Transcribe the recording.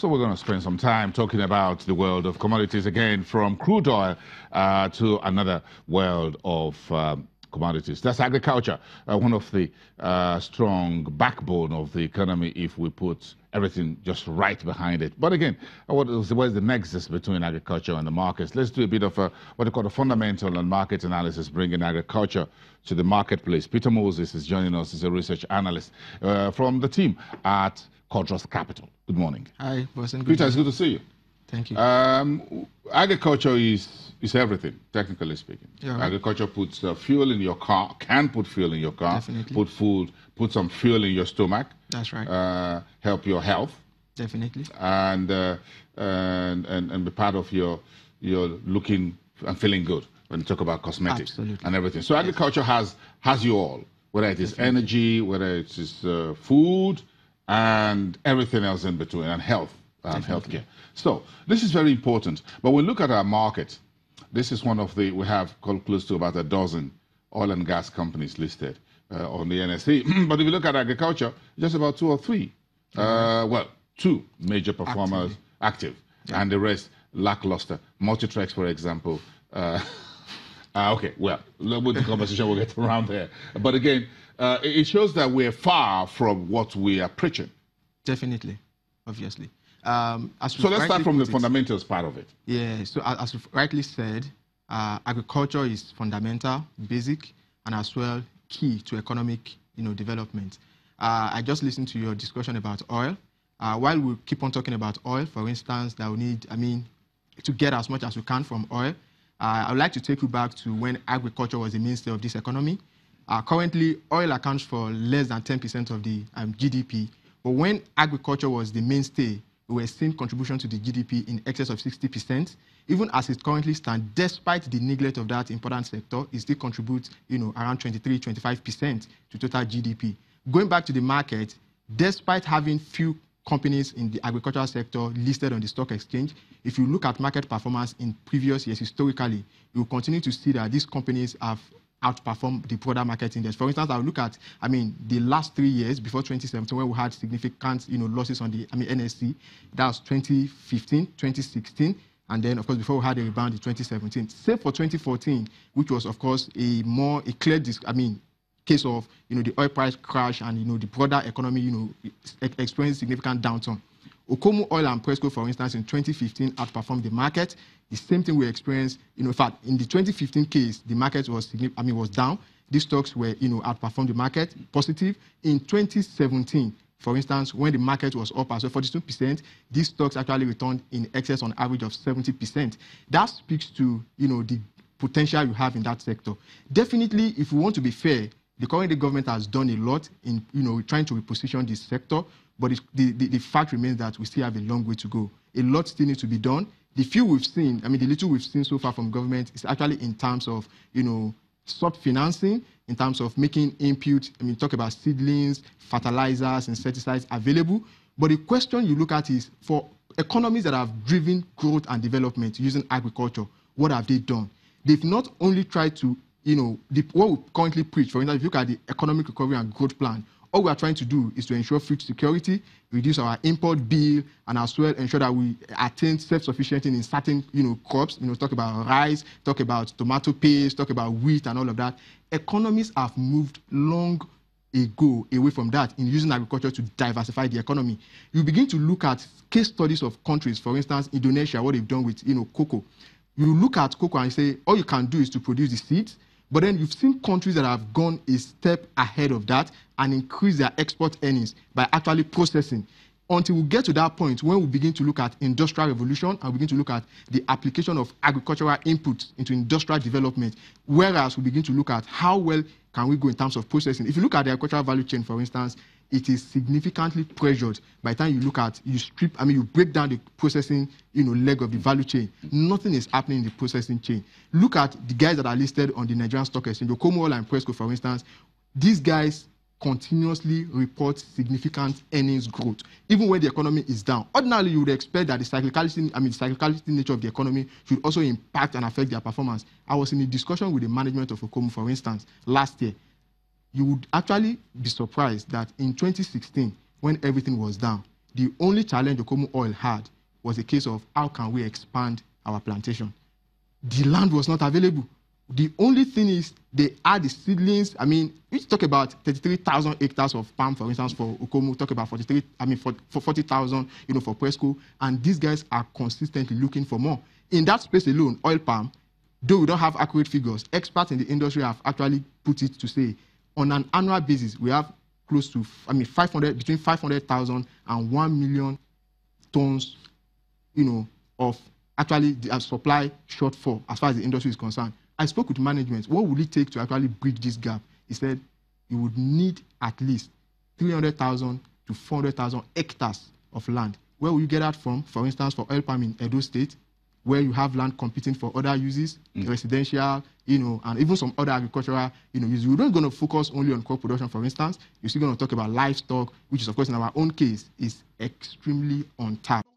So we're going to spend some time talking about the world of commodities again, from crude oil to another world of commodities. That's agriculture, one of the strong backbone of the economy if we put everything just right behind it. But again, what is the nexus between agriculture and the markets? Let's do a bit of what they call a fundamental and market analysis, bringing agriculture to the marketplace. Peter Moses is joining us as a research analyst from the team at Agric Capital. Good morning. Hi, Bosun. Peter, it's good to see you. Thank you. Agriculture is everything, technically speaking. Yeah, right. Agriculture puts fuel in your car, can put fuel in your car, Definitely. put some fuel in your stomach. That's right. Help your health. Definitely. And be part of your looking and feeling good when you talk about cosmetics. Absolutely. And everything. So agriculture has you all, whether it is energy, whether it is food, and everything else in between, and health and healthcare. So this is very important. But when we look at our market, this is one of the, we have close to about a dozen oil and gas companies listed on the NSE. But if you look at agriculture, just about 2 or 3. Well, 2 major performers active, and the rest lackluster. Multitrex, for example. Okay, well, with the conversation we'll get around there. But again, it shows that we're far from what we are preaching. Definitely, obviously. So let's start from the fundamentals part of it. Yeah, so as you've rightly said, agriculture is fundamental, basic, and as well key to economic development. I just listened to your discussion about oil. While we keep on talking about oil, for instance, that we need, to get as much as we can from oil, I would like to take you back to when agriculture was the mainstay of this economy. Currently, oil accounts for less than 10% of the GDP. But when agriculture was the mainstay, we were seeing contribution to the GDP in excess of 60%. Even as it currently stands, despite the neglect of that important sector, it still contributes, around 23-25% to total GDP. Going back to the market, despite having few companies in the agricultural sector listed on the stock exchange, if you look at market performance in previous years, historically, you will continue to see that these companies have outperformed the broader market index. For instance, I will look at, the last 3 years before 2017, when we had significant, losses on the, NSE. That was 2015, 2016, and then, of course, before we had a rebound in 2017. Save for 2014, which was, of course, a clear, case of, the oil price crash and, the broader economy, experienced significant downturn. Okomu Oil and Presco, for instance, in 2015 outperformed the market. The same thing we experienced, in fact, in the 2015 case, the market was, was down. These stocks were, outperformed the market, positive. In 2017, for instance, when the market was up as well, 42%, these stocks actually returned in excess on average of 70%. That speaks to, the potential you have in that sector. Definitely, if we want to be fair, the current government has done a lot in, trying to reposition this sector. But the fact remains that we still have a long way to go. A lot still needs to be done. The few we've seen, the little we've seen so far from government is actually in terms of, soft financing, in terms of making input, talk about seedlings, fertilizers, insecticides available. But the question you look at is, for economies that have driven growth and development using agriculture, what have they done? They've not only tried to, what we currently preach, for instance, if you look at the economic recovery and growth plan, all we are trying to do is to ensure food security, reduce our import bill, and as well ensure that we attain self-sufficiency in certain, crops. Talk about rice, talk about tomato paste, talk about wheat, and all of that. Economies have moved long ago away from that in using agriculture to diversify the economy. You begin to look at case studies of countries, for instance, Indonesia, what they've done with, cocoa. You look at cocoa and say, all you can do is to produce the seeds. But then you've seen countries that have gone a step ahead of that and increase their export earnings by actually processing. Until we get to that point when we begin to look at industrial revolution and begin to look at the application of agricultural inputs into industrial development, whereas we begin to look at how well can we go in terms of processing. If you look at the agricultural value chain, for instance, it is significantly pressured by the time you look at, you break down the processing, leg of the value chain. Nothing is happening in the processing chain. Look at the guys that are listed on the Nigerian Stock Exchange, Okomu Oil and Presco, for instance. These guys continuously report significant earnings growth, even when the economy is down. Ordinarily, you would expect that the cyclicality nature of the economy should also impact and affect their performance. I was in a discussion with the management of Okomu, for instance, last year. You would actually be surprised that in 2016, when everything was down, The only challenge Okomu Oil had was a case of how can we expand our plantation. The land was not available. The only thing is they had the seedlings. I mean, we talk about 33,000 hectares of palm, for instance, for Okomu. Talk about 40,000, for Presco. And these guys are consistently looking for more. In that space alone, oil palm, though we don't have accurate figures, experts in the industry have actually put it to say, on an annual basis, we have close to, between 500,000 and 1 million tons, of actually the supply shortfall as far as the industry is concerned. I spoke with management. What would it take to actually bridge this gap? He said you would need at least 300,000 to 400,000 hectares of land. Where will you get that from? For instance, for oil palm in Edo State, where you have land competing for other uses, residential, and even some other agricultural, uses. You're not going to focus only on crop production, for instance. You're still going to talk about livestock, which is, of course, in our own case, is extremely untapped.